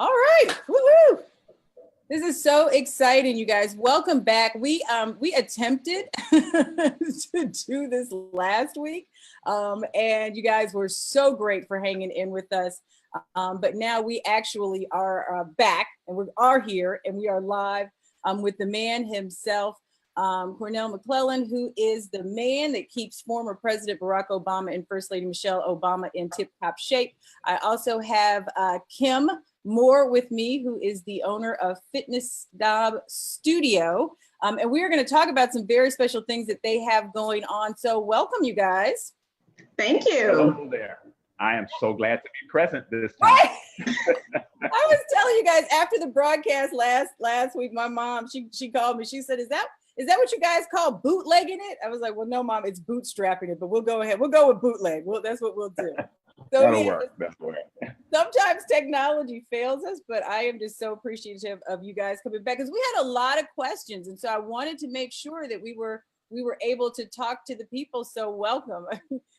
All right. Woo-hoo. This is so exciting, you guys. Welcome back. We attempted to do this last week, and you guys were so great for hanging in with us. But now we actually are back, and we are here, and we are live with the man himself, Cornell McClellan, who is the man that keeps former President Barack Obama and First Lady Michelle Obama in tip-top shape. I also have Kim Moore with me, who is the owner of Fitness Snob Studio. And we are going to talk about some very special things that they have going on. So welcome, you guys. Thank you. Hello there. I am so glad to be present this time. Right. I was telling you guys after the broadcast last week, my mom, she called me. She said, is that what you guys call bootlegging it? I was like, well, no, Mom, it's bootstrapping it, but we'll go ahead. We'll go with bootleg. Well, that's what we'll do. So That'll work. Sometimes technology fails us, but I am just so appreciative of you guys coming back because we had a lot of questions. And so I wanted to make sure that we were able to talk to the people. So welcome.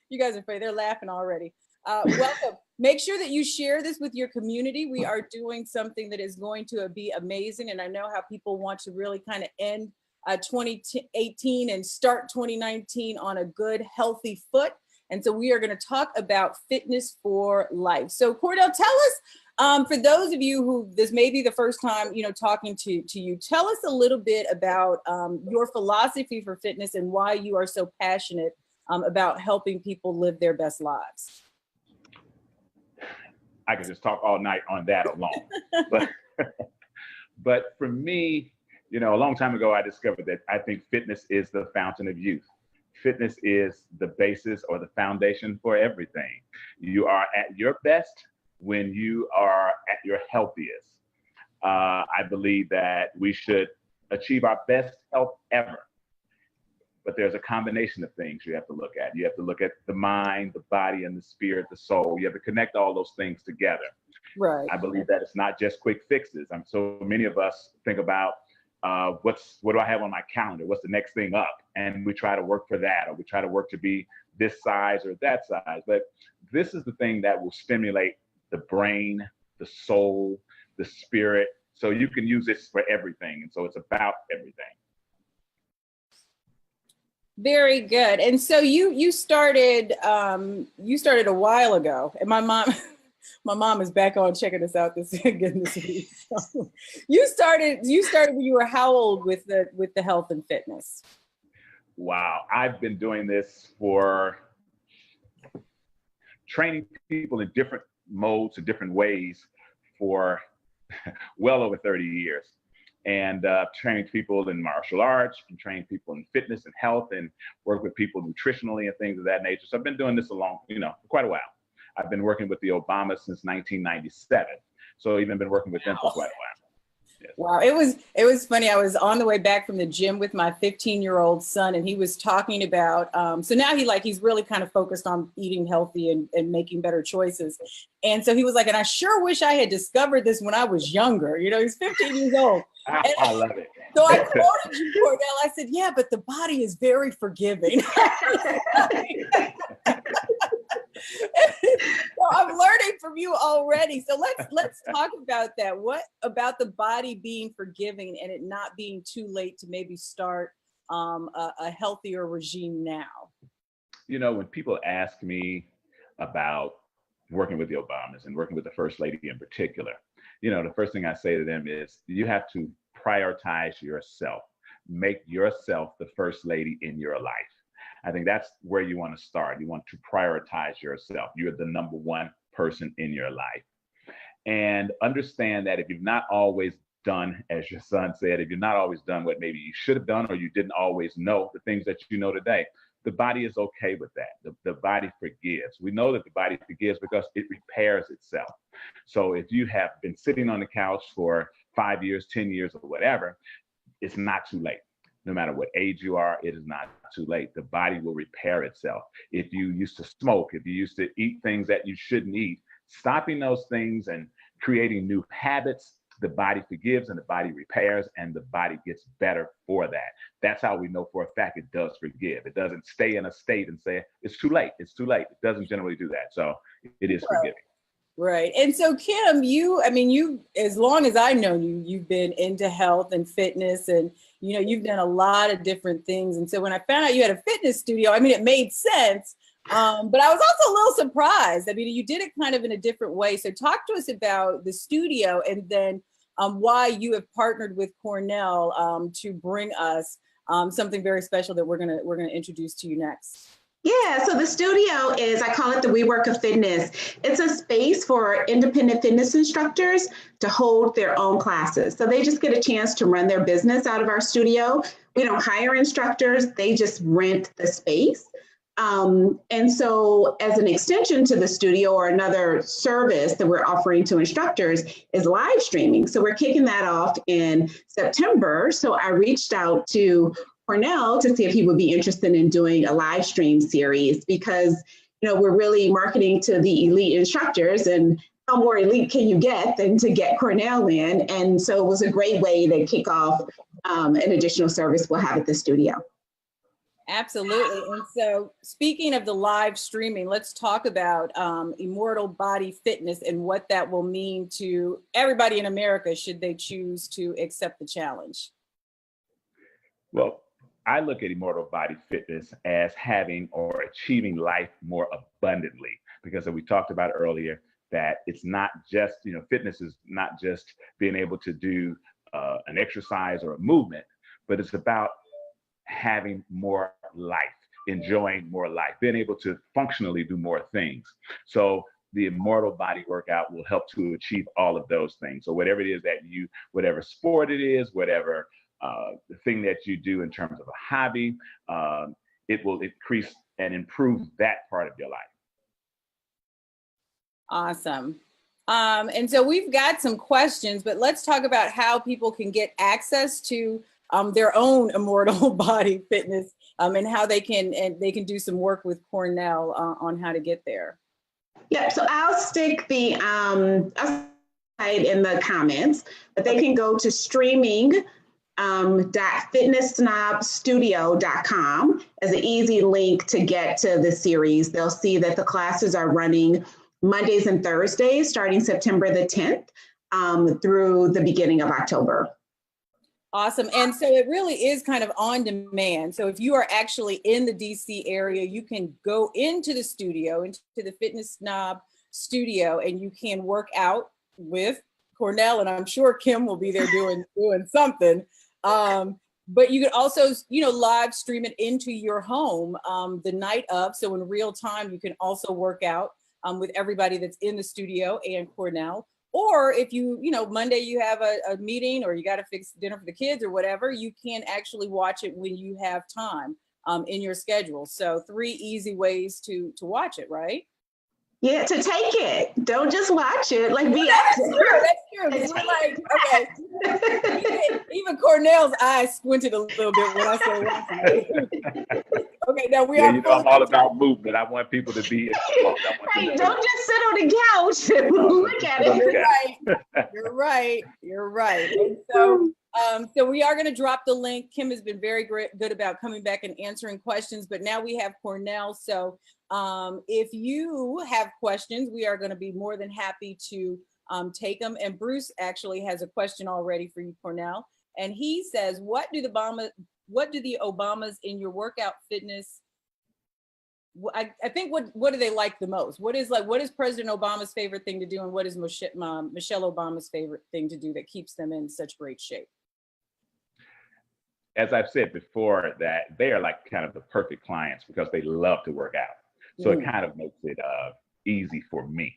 You guys are funny. They're laughing already. Welcome. Make sure that you share this with your community. We are doing something that is going to be amazing. And I know how people want to really kind of end 2018 and start 2019 on a good, healthy foot. And so we are going to talk about fitness for life. So Cornell, tell us, for those of you who this may be the first time, talking to you, tell us a little bit about your philosophy for fitness and why you are so passionate about helping people live their best lives. I could just talk all night on that alone. But for me, a long time ago, I discovered that I think fitness is the fountain of youth. Fitness is the basis or the foundation for everything. You are at your best when you are at your healthiest. I believe that we should achieve our best health ever. But there's a combination of things you have to look at. You have to look at the mind, the body, and the spirit, the soul. You have to connect all those things together. Right. I believe that it's not just quick fixes. So many of us think about what do I have on my calendar? What's the next thing up? And we try to work for that, or we try to work to be this size or that size. But this is the thing that will stimulate the brain, the soul, the spirit. So you can use this for everything. And so it's about everything. Very good. And so you started a while ago, and my mom is back on checking us out this week. So you started when you were how old with the health and fitness? Wow, I've been doing this for training people in different modes and different ways for well over 30 years. And training people in martial arts and training people in fitness and health and work with people nutritionally and things of that nature. So I've been doing this for quite a while. I've been working with the Obamas since 1997. So even been working with them for quite a while. Yes. Wow, it was funny. I was on the way back from the gym with my 15-year-old son, and he was talking about, so now he's really kind of focused on eating healthy and making better choices. And so he was like, and I sure wish I had discovered this when I was younger. He's 15 years old. I love it. So I quoted you, Cornell. I said, yeah, but the body is very forgiving. So I'm learning from you already. So let's talk about that. What about the body being forgiving and it not being too late to maybe start a healthier regime now? When people ask me about working with the Obamas and working with the First Lady in particular, the first thing I say to them is you have to prioritize yourself. Make yourself the First Lady in your life. I think that's where you want to start. You want to prioritize yourself. You're the number one person in your life. And understand that if you've not always done, as your son said, if you've not always done what maybe you should have done or you didn't always know the things that you know today, the body is okay with that. The body forgives. We know that the body forgives because it repairs itself. So if you have been sitting on the couch for 5 years, 10 years, or whatever, it's not too late. No matter what age you are, it is not too late. The body will repair itself. If you used to smoke, if you used to eat things that you shouldn't eat, stopping those things and creating new habits, the body forgives and the body repairs and the body gets better for that. That's how we know for a fact it does forgive. It doesn't stay in a state and say, it's too late, it's too late. It doesn't generally do that. So it is forgiving. Right. And so Kim, you, I mean, you, as long as I know you, you've been into health and fitness and, you know, you've done a lot of different things. And so when I found out you had a fitness studio, I mean, it made sense. But I was also a little surprised. I mean, you did it kind of in a different way. So talk to us about the studio and then why you have partnered with Cornell to bring us something very special that we're gonna introduce to you next. Yeah, so the studio is, I call it the WeWork of Fitness. It's a space for independent fitness instructors to hold their own classes. So they just get a chance to run their business out of our studio. We don't hire instructors, they just rent the space. And so as an extension to the studio, or another service that we're offering to instructors, is live streaming. So we're kicking that off in September. So I reached out to Cornell to see if he would be interested in doing a live stream series, because, you know, we're really marketing to the elite instructors, and how more elite can you get than to get Cornell in? And so it was a great way to kick off an additional service we'll have at the studio. Absolutely. And so speaking of the live streaming, let's talk about Immortal Body Fitness and what that will mean to everybody in America should they choose to accept the challenge. Well, I look at Immortal Body Fitness as having or achieving life more abundantly, because as we talked about earlier, that it's not just, you know, fitness is not just being able to do an exercise or a movement, but it's about having more life, enjoying more life, being able to functionally do more things. So the Immortal Body Workout will help to achieve all of those things. So whatever it is that you, whatever sport it is, whatever the thing that you do in terms of a hobby, it will increase and improve that part of your life. Awesome. And so we've got some questions, but let's talk about how people can get access to their own Immortal Body Fitness and how they can do some work with Cornell on how to get there. Yeah, so I'll stick the in the comments, but they can go to streaming.fitnesssnobstudio.com as an easy link to get to the series. They'll see that the classes are running Mondays and Thursdays starting September the 10th through the beginning of October. Awesome. And so it really is kind of on demand. So if you are actually in the DC area, you can go into the studio, into the Fitness Snob studio, and you can work out with Cornell. And I'm sure Kim will be there doing something. But you could also, you know, live stream it into your home the night of. So in real time, you can also work out with everybody that's in the studio and Cornell. Or if you know, Monday you have a meeting or you got to fix dinner for the kids or whatever, you can actually watch it when you have time in your schedule. So 3 easy ways to watch it, right? Yeah, to take it. Don't just watch it. Like, be active. That's true. We're like, okay. Even Cornell's eyes squinted a little bit when I said watching. Okay, now we are. You know, I'm all about movement. I want people to be. Right, don't just sit on the couch and look at it. You're right. You're right. And so, so we are going to drop the link. Kim has been very good about coming back and answering questions, but now we have Cornell. So if you have questions, we are going to be more than happy to take them. And Bruce actually has a question already for you, Cornell. And he says, what do the Obamas in your workout fitness? I think what do they like the most? What is President Obama's favorite thing to do, and what is Michelle Obama's favorite thing to do that keeps them in such great shape? As I've said before, that they are like kind of the perfect clients because they love to work out. So it kind of makes it easy for me.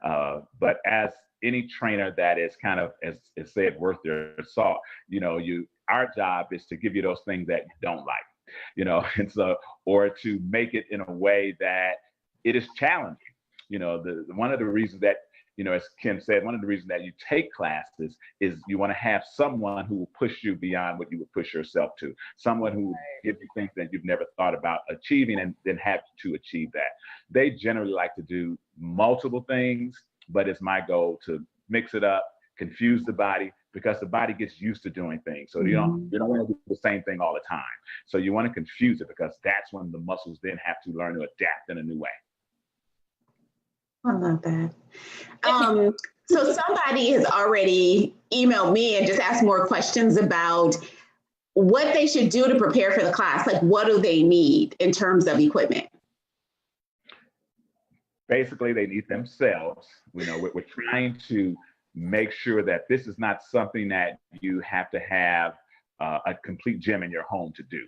But as any trainer that is kind of, as said, worth their salt, you know, our job is to give you those things that you don't like, you know, and so, or to make it in a way that it is challenging. You know, one of the reasons that, you know, as Kim said, one of the reasons that you take classes is you want to have someone who will push you beyond what you would push yourself to, someone who will give you things that you've never thought about achieving and then have to achieve that. They generally like to do multiple things, but it's my goal to mix it up, confuse the body, because the body gets used to doing things. So you don't want to do the same thing all the time. So you want to confuse it, because that's when the muscles then have to learn to adapt in a new way. I love that. So somebody has already emailed me and just asked more questions about what they should do to prepare for the class. Like, what do they need in terms of equipment? Basically, they need themselves. You know, we're trying to make sure that this is not something that you have to have a complete gym in your home to do.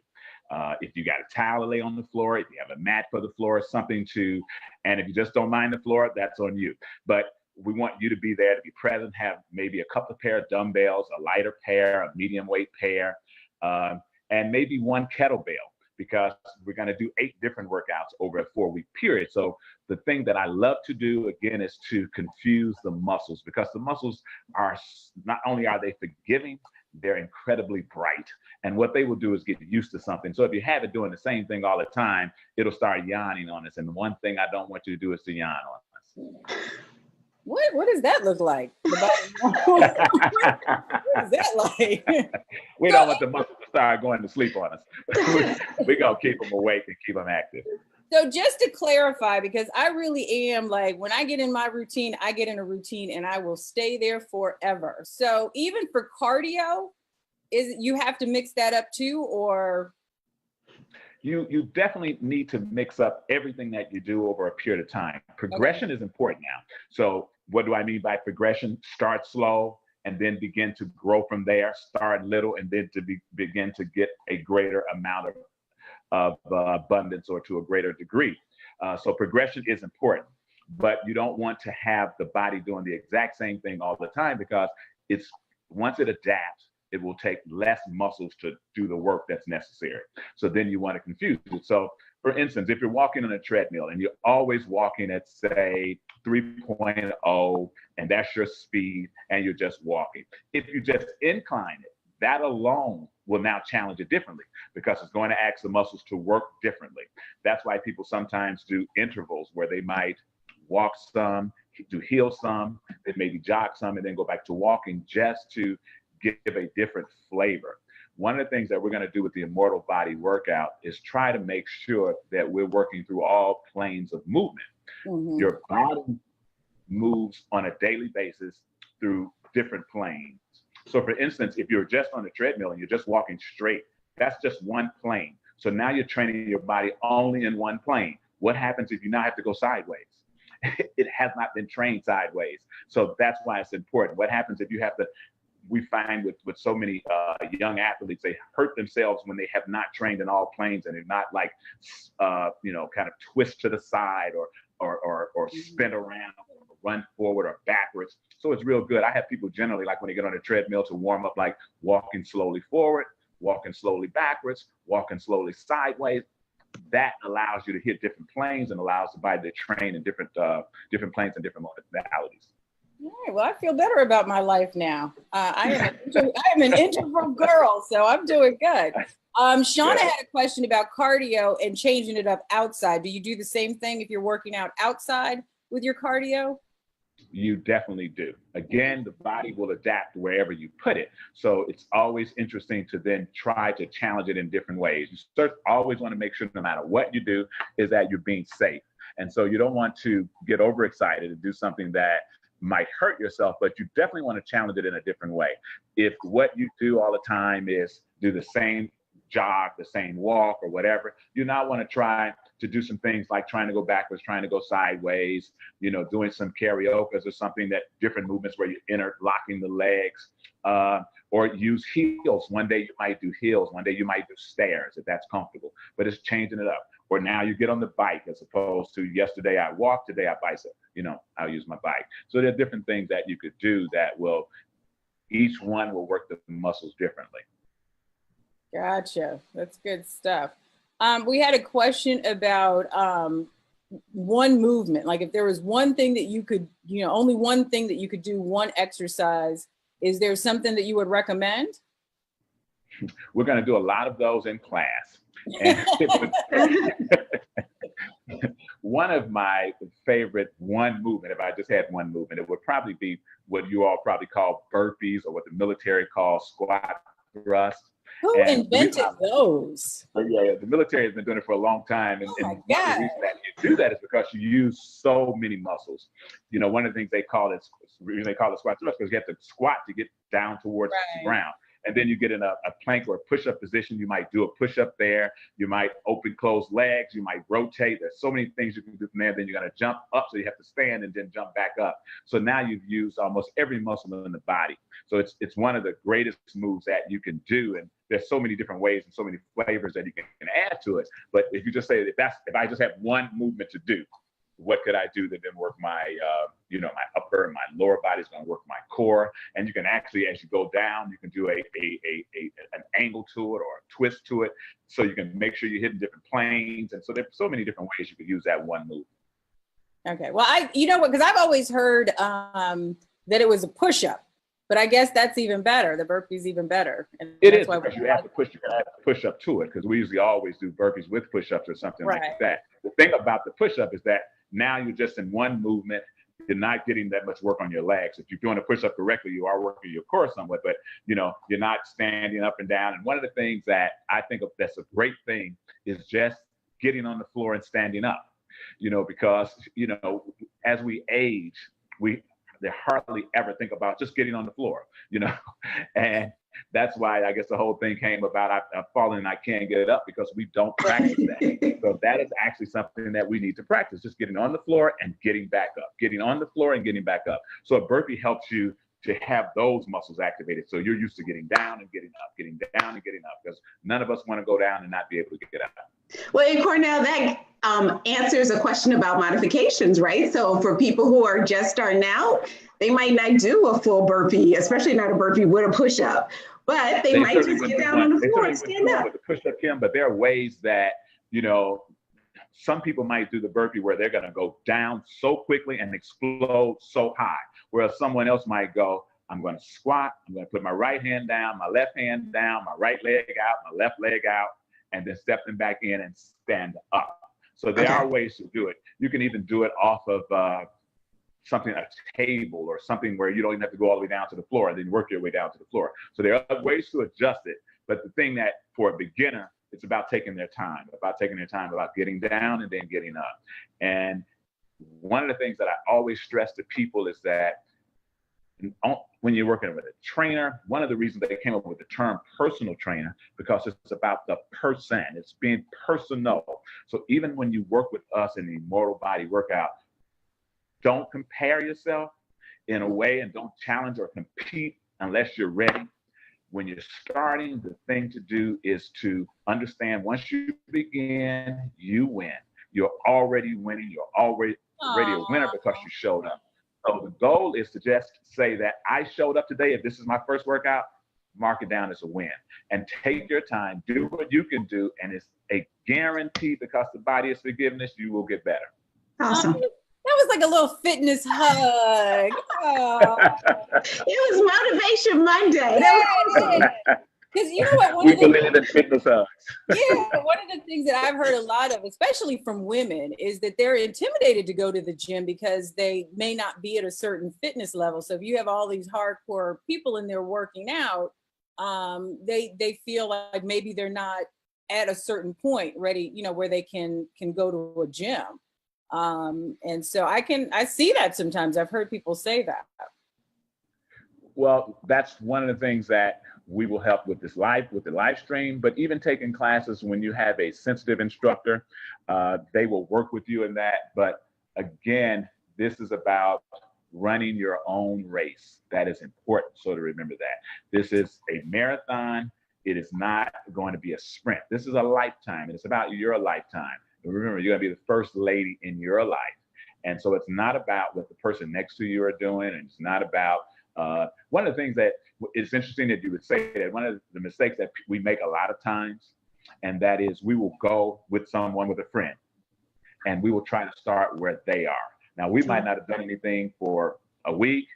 If you got a towel to lay on the floor, if you have a mat for the floor, something to, and if you just don't mind the floor, that's on you. But we want you to be there, to be present, have maybe a couple of pair of dumbbells, a lighter pair, a medium weight pair, and maybe one kettlebell, because we're going to do 8 different workouts over a 4-week period. So the thing that I love to do, again, is to confuse the muscles, because the muscles are, not only are they forgiving, they're incredibly bright. And what they will do is get used to something. So if you have it doing the same thing all the time, it'll start yawning on us. And the one thing I don't want you to do is to yawn on us. What does that look like? What is that like? We don't want the muscles to start going to sleep on us. We're going to keep them awake and keep them active. So just to clarify, because I really am like, when I get in my routine, I get in a routine and I will stay there forever. So even for cardio, you have to mix that up too, or? You definitely need to mix up everything that you do over a period of time. Progression is important now. So what do I mean by progression? Start slow and then begin to grow from there. Start little and then to begin to get a greater amount of abundance, or to a greater degree. So progression is important, but you don't want to have the body doing the exact same thing all the time, because once it adapts, it will take less muscles to do the work that's necessary. So then you want to confuse it. So for instance, if you're walking on a treadmill and you're always walking at, say, 3.0, and that's your speed, and you're just walking, if you just incline it, that alone will now challenge it differently, because it's going to ask the muscles to work differently. That's why people sometimes do intervals where they might walk some, do heel some, then maybe jog some, and then go back to walking, just to give a different flavor. One of the things that we're going to do with the Immortal Body Workout is try to make sure that we're working through all planes of movement. Mm-hmm. Your body moves on a daily basis through different planes. So for instance, if you're just on a treadmill and you're just walking straight, that's just one plane. So now you're training your body only in one plane. What happens if you now have to go sideways? It has not been trained sideways. So that's why it's important. What happens if you have to, we find with so many young athletes, they hurt themselves when they have not trained in all planes, and they're not like, kind of twist to the side or spin around or run forward or backwards. So it's real good. I have people generally, like when they get on a treadmill, to warm up, like walking slowly forward, walking slowly backwards, walking slowly sideways. That allows you to hit different planes and allows the body to train in different planes and different modalities. All right, well, I feel better about my life now. I am an introvert girl, so I'm doing good. Shauna had a question about cardio and changing it up outside. Do you do the same thing if you're working out outside with your cardio? You definitely do. Again, the body will adapt wherever you put it. So it's always interesting to then try to challenge it in different ways. You always want to make sure, no matter what you do, is that you're being safe. And so you don't want to get overexcited and do something that might hurt yourself, but you definitely want to challenge it in a different way. If what you do all the time is do the same jog, the same walk, or whatever, you now want to try to do some things like trying to go backwards, trying to go sideways, doing some karaoke or something, that different movements where you're interlocking the legs, or use heels. One day you might do heels, one day you might do stairs, if that's comfortable, but it's changing it up. Or now you get on the bike, as opposed to yesterday I walked, today I bicycle, I'll use my bike. So there are different things that you could do that each one will work the muscles differently. Gotcha. That's good stuff. We had a question about one movement. Like if there was one thing that you could, only one thing that you could do, one exercise, is there something that you would recommend? We're going to do a lot of those in class. And one of my favorite movement, if I just had one movement, it would probably be what you all probably call burpees, or what the military calls squat thrust. Who invented those? Yeah, the military has been doing it for a long time. And, Oh my and one of the God. reasons that you do that is because you use so many muscles. You know, one of the things they call it squat thrust, because you have to squat to get down towards the ground. And then you get in a plank or a push-up position. You might do a push-up there. You might open, close legs. You might rotate. There's so many things you can do from there. Then you're going to jump up. So you have to stand and then jump back up. So now you've used almost every muscle in the body. So it's one of the greatest moves that you can do. And there's so many different ways and so many flavors that you can add to it. But if you just say, if I just have one movement to do, what could I do that then work my, my upper and my lower body is going to work my core. And you can actually, as you go down, you can do an angle to it or a twist to it. So you can make sure you're hitting different planes. And so there's so many different ways you could use that one move. Okay. Well, because I've always heard that it was a push-up, but I guess that's even better. The burpee's even better. And it is because you have to push up to it, because we usually always do burpees with push-ups or something like that. The thing about the push-up is that now you're just in one movement. You're not getting that much work on your legs. If you're doing a push-up correctly, you are working your core somewhat, but you're not standing up and down. And one of the things that I think that's a great thing is just getting on the floor and standing up. Because as we age, they hardly ever think about just getting on the floor, and that's why I guess the whole thing came about. I've fallen and I can't get up because we don't practice that. So that is actually something that we need to practice, just getting on the floor and getting back up, getting on the floor and getting back up. So a burpee helps you to have those muscles activated. So you're used to getting down and getting up, getting down and getting up, because none of us want to go down and not be able to get up. Well, and Cornell, that answers a question about modifications, right? So for people who are just starting out, they might not do a full burpee, especially not a burpee with a push-up, but they might just get down on the floor and stand up. With the push-up, Kim, but there are ways that, some people might do the burpee where they're going to go down so quickly and explode so high, whereas someone else might go, I'm going to squat, I'm going to put my right hand down, my left hand down, my right leg out, my left leg out, and then step them back in and stand up. So there are ways to do it. You can even do it off of something, a table or something where you don't even have to go all the way down to the floor and then work your way down to the floor. So there are ways to adjust it. But the thing that for a beginner, it's about taking their time, about getting down and then getting up. And one of the things that I always stress to people is that when you're working with a trainer, one of the reasons they came up with the term personal trainer, because it's about the person, it's being personal. So even when you work with us in the Immortal Body Workout, don't compare yourself in a way and don't challenge or compete unless you're ready. When you're starting, the thing to do is to understand once you begin, you win. You're already winning. You're already a winner because you showed up. So the goal is to just say that I showed up today. If this is my first workout, mark it down as a win and take your time, do what you can do. And it's a guarantee, because the body is forgiveness, you will get better. Awesome. That was like a little fitness hug. Oh. It was Motivation Monday. Because you know what? We believe in fitness hugs. Yeah, one of the things that I've heard a lot of, especially from women, is that they're intimidated to go to the gym because they may not be at a certain fitness level. So if you have all these hardcore people in there working out, they feel like maybe they're not at a certain point ready, where they can go to a gym. And so I see that sometimes. I've heard people say that. Well, that's one of the things that we will help with the live stream, but even taking classes when you have a sensitive instructor, they will work with you in that. But again, this is about running your own race. That is important. So to remember that this is a marathon. It is not going to be a sprint. This is a lifetime, and it's about your lifetime. And remember, you're going to be the first lady in your life. And so it's not about what the person next to you are doing. And it's not about one of the things that it's interesting that you would say that one of the mistakes that we make a lot of times, and that is we will go with someone, with a friend, and we will try to start where they are. Now, we might not have done anything for a week,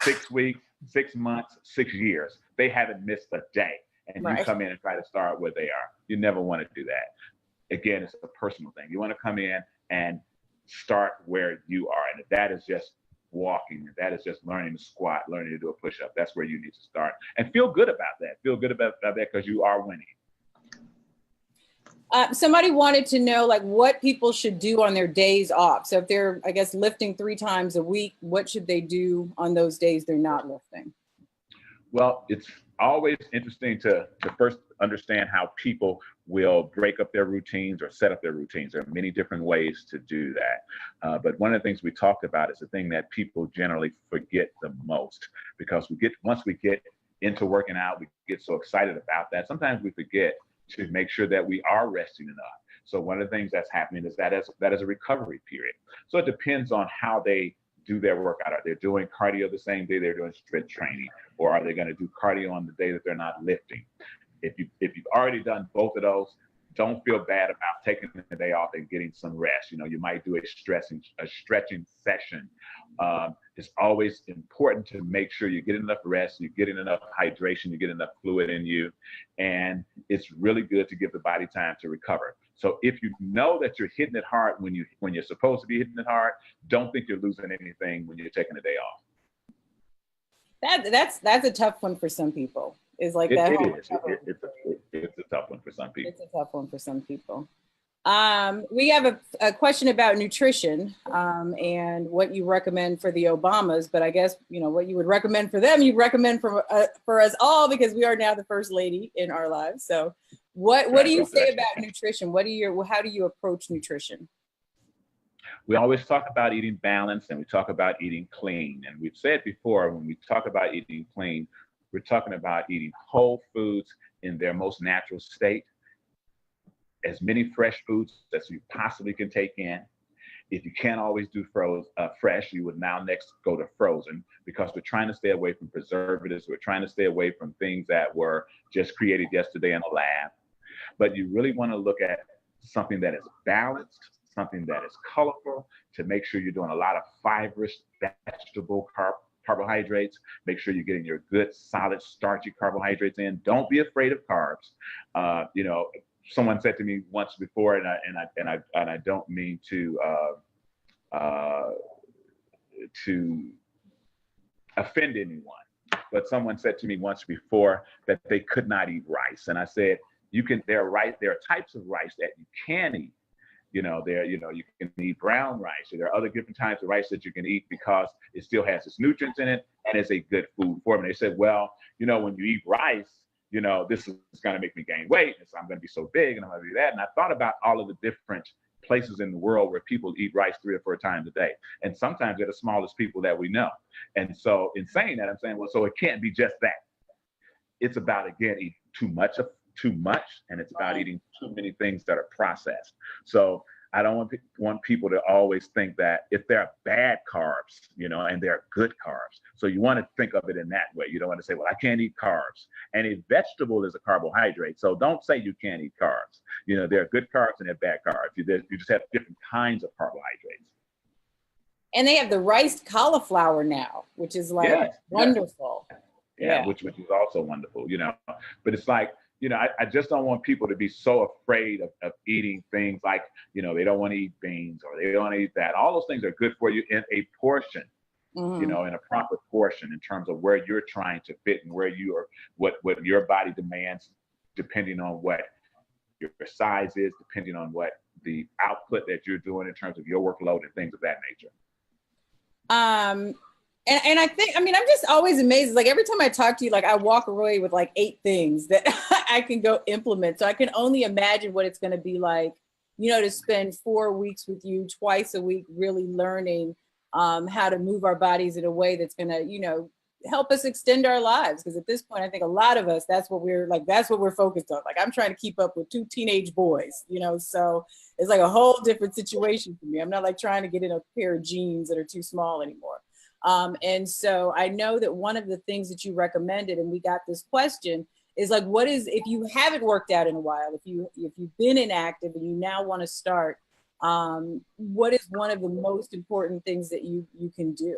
6 weeks, 6 months, 6 years. They haven't missed a day. And you come in and try to start where they are. You never want to do that. Again, it's a personal thing. You want to come in and start where you are. And if that is just walking. If that is just learning to squat, learning to do a push-up, that's where you need to start. And feel good about that. Feel good about that because you are winning. Somebody wanted to know like what people should do on their days off. So if they're, I guess, lifting 3 times a week, what should they do on those days they're not lifting? Well, it's always interesting to first understand how people will break up their routines or set up their routines. There are many different ways to do that. But one of the things we talked about is the thing that people generally forget the most, because once we get into working out, we get so excited about that. Sometimes we forget to make sure that we are resting enough. So one of the things that's happening is that is a recovery period. So it depends on how they do their workout. Are they doing cardio the same day they're doing strength training, or are they going to do cardio on the day that they're not lifting? If you've already done both of those, don't feel bad about taking the day off and getting some rest. You might do a stretching session. It's always important to make sure you get enough rest, you're getting enough hydration, you get enough fluid in you, and it's really good to give the body time to recover. So if you know that you're hitting it hard when you're supposed to be hitting it hard, don't think you're losing anything when you're taking a day off. That's a tough one for some people. Is like that. It's a tough one for some people. It's a tough one for some people. We have a question about nutrition and what you recommend for the Obamas, but I guess, what you would recommend for them, you recommend for us all, because we are now the first lady in our lives. So what do you say about nutrition? How do you approach nutrition? We always talk about eating balanced, and we talk about eating clean. And we've said before, when we talk about eating clean, we're talking about eating whole foods in their most natural state, as many fresh foods as you possibly can take in. If you can't always do fresh, you would now next go to frozen, because we're trying to stay away from preservatives. We're trying to stay away from things that were just created yesterday in a lab. But you really want to look at something that is balanced, something that is colorful, to make sure you're doing a lot of fibrous vegetable carbohydrates. Make sure you're getting your good, solid, starchy carbohydrates in. Don't be afraid of carbs. Someone said to me once before, and I don't mean to offend anyone, but someone said to me once before that they could not eat rice, and I said, there are types of rice that you can eat. You can eat brown rice, or there are other different types of rice that you can eat because it still has its nutrients in it and it's a good food for me. They said, well, when you eat rice, this is going to make me gain weight, and so I'm going to be so big, and I'm going to do that. And I thought about all of the different places in the world where people eat rice 3 or 4 times a day, and sometimes they're the smallest people that we know. And so in saying that, I'm saying, well, so it can't be just that. It's about, again, eating too much, and it's about eating too many things that are processed. So I don't want people to always think that if they're bad carbs, and they're good carbs. So you want to think of it in that way. You don't want to say, well, I can't eat carbs. And a vegetable is a carbohydrate. So don't say you can't eat carbs. There are good carbs and there are bad carbs. You just have different kinds of carbohydrates. And they have the riced cauliflower now, which is wonderful. Yeah, which is also wonderful, But it's like, I just don't want people to be so afraid of eating things like, they don't want to eat beans, or they don't want to eat that. All those things are good for you in a portion, in a proper portion, in terms of where you're trying to fit and where you are, what your body demands, depending on what your size is, depending on what the output that you're doing in terms of your workload and things of that nature. And I think, I'm just always amazed. Like every time I talk to you, like I walk away with like 8 things that I can go implement. So I can only imagine what it's going to be like, to spend 4 weeks with you twice a week, really learning how to move our bodies in a way that's going to, help us extend our lives. Because at this point, I think a lot of us, that's what we're focused on. Like I'm trying to keep up with 2 teenage boys, so it's like a whole different situation for me. I'm not like trying to get in a pair of jeans that are too small anymore. And so I know that one of the things that you recommended, and we got this question, is like, what is, if you haven't worked out in a while, if you've been inactive and you now want to start, what is one of the most important things that you can do?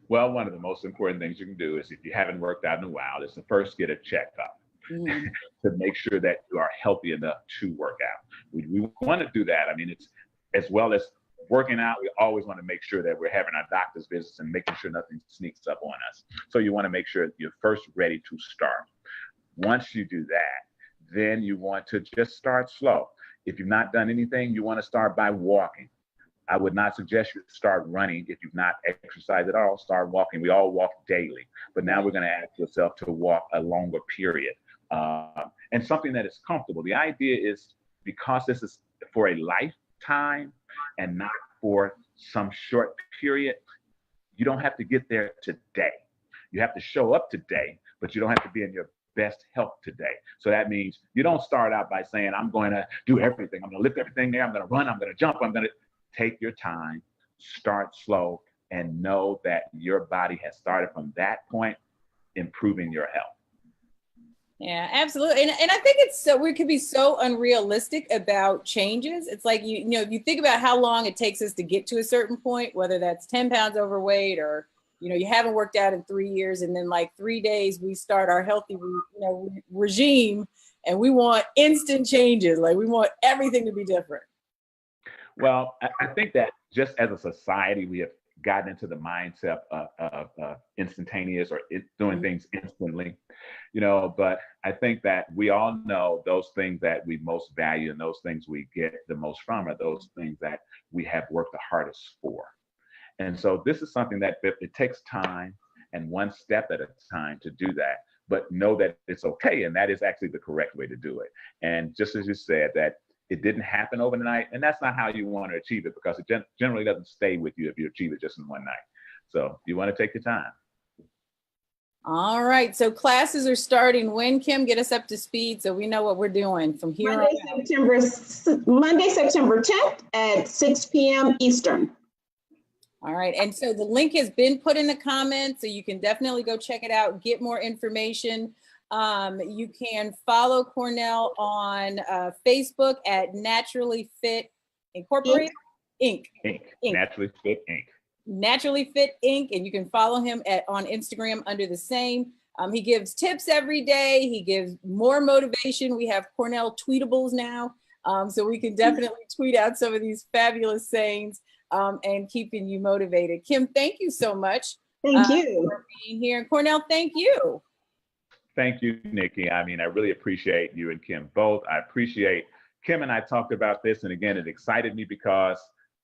Well, one of the most important things you can do is, if you haven't worked out in a while, is to first get a checkup to make sure that you are healthy enough to work out. We want to do that. It's as well as working out, we always want to make sure that we're having our doctor's visits and making sure nothing sneaks up on us. So you want to make sure you're first ready to start. Once you do that, then you want to just start slow. If you've not done anything, you want to start by walking. I would not suggest you start running if you've not exercised at all. Start walking. We all walk daily, but now we're going to ask yourself to walk a longer period and something that is comfortable. The idea is, because this is for a lifetime and not for some short period, you don't have to get there today. You have to show up today, but you don't have to be in your best health today. So that means you don't start out by saying, I'm going to do everything. I'm going to lift everything there. I'm going to run. I'm going to jump. I'm going to take your time, start slow, and know that your body has started from that point, improving your health. Yeah, absolutely. And I think we could be so unrealistic about changes. It's like, you know, if you think about how long it takes us to get to a certain point, whether that's 10 pounds overweight or, you know, you haven't worked out in 3 years, and then like 3 days we start our healthy, regime, and we want instant changes. Like, we want everything to be different. Well, I think that just as a society, we have gotten into the mindset of instantaneous or doing things instantly, you know, but I think that we all know those things that we most value and those things we get the most from are those things that we have worked the hardest for. And so this is something that it takes time and one step at a time to do that, but know that it's okay. And that is actually the correct way to do it. And just as you said, that it didn't happen overnight, and that's not how you want to achieve it, because it generally doesn't stay with you if you achieve it just in one night. So you want to take your time. All right. So classes are starting when, Kim? Get us up to speed so we know what we're doing from here on out. Monday, September 10th at 6 p.m. Eastern. All right. And so the link has been put in the comments, so you can definitely go check it out, get more information. You can follow Cornell on Facebook at Naturally Fit Incorporated Inc. Naturally Fit Inc. Naturally Fit Inc. And you can follow him on Instagram under the same. He gives tips every day. He gives more motivation. We have Cornell tweetables now, so we can definitely tweet out some of these fabulous sayings and keeping you motivated. Kim, thank you so much. Thank you for being here. And Cornell, thank you. Thank you, Nikki. I mean, I really appreciate you and Kim both. I appreciate Kim and I talked about this. And again, it excited me because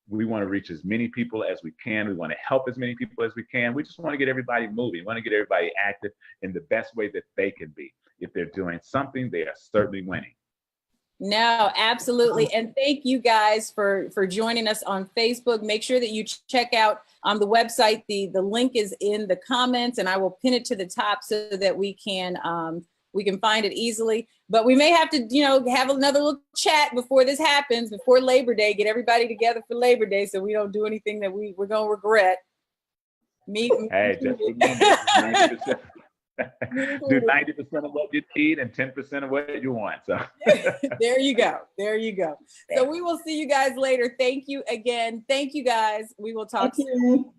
we want to reach as many people as we can. We want to help as many people as we can. We just want to get everybody moving. We want to get everybody active in the best way that they can be. If they're doing something, they are certainly winning. No, absolutely. And thank you guys for joining us on Facebook. Make sure that you check out the website. The link is in the comments, and I will pin it to the top so that we can find it easily. But we may have to, have another little chat before this happens, before Labor Day, get everybody together for Labor Day so we don't do anything that we're going to regret. Hey, just remember, 90%. Do 90% of what you need and 10% of what you want. So there you go. So we will see you guys later. Thank you again. Thank you guys. We will talk soon.